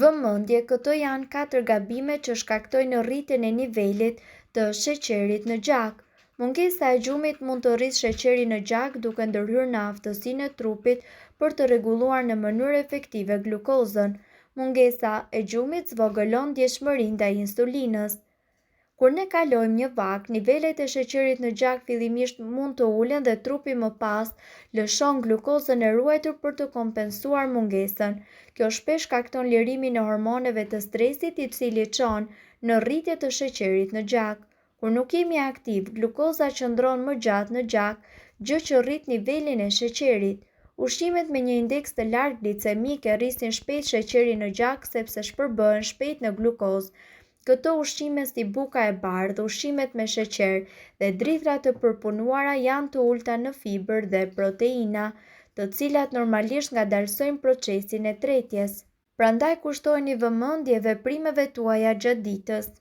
Vëmendje, këto janë 4 gabime që shkaktojnë rritjen e nivelit të sheqerit në gjak. Mungesa e gjumit mund të rrisë sheqerin në gjak duke ndërhyrë në aftësinë e trupit për të rregulluar në mënyrë efektive glukozën. Mungesa e gjumit zvogëlon ndjeshmërinë ndaj insulinës. Kur ne kalojmë një vak, nivelet e sheqerit në gjak fillimisht mund të ulen dhe trupi më pas lëshon glukozën e ruajtur për të kompensuar mungesën. Kjo shpesh shkakton lirimin e hormoneve të stresit, i cili çon në rritje të sheqerit në gjak. Kur nuk jemi aktiv, glukoza qëndron më gjatë në gjak, gjë që rrit nivelin e sheqerit. Ushqimet me një indeks të lartë glicemik e rrisin shpejt sheqerin në gjak sepse shpërbëhen shpejt në glukozë. Këto ushqime si buka e bardhë, ushqimet me sheqer dhe drithrat të përpunuara janë të ulta në fibër dhe proteina, të cilat normalisht ngadalsojnë procesin e tretjes. Prandaj kushtoheni vëmendje veprimeve tuaja gjatë ditës.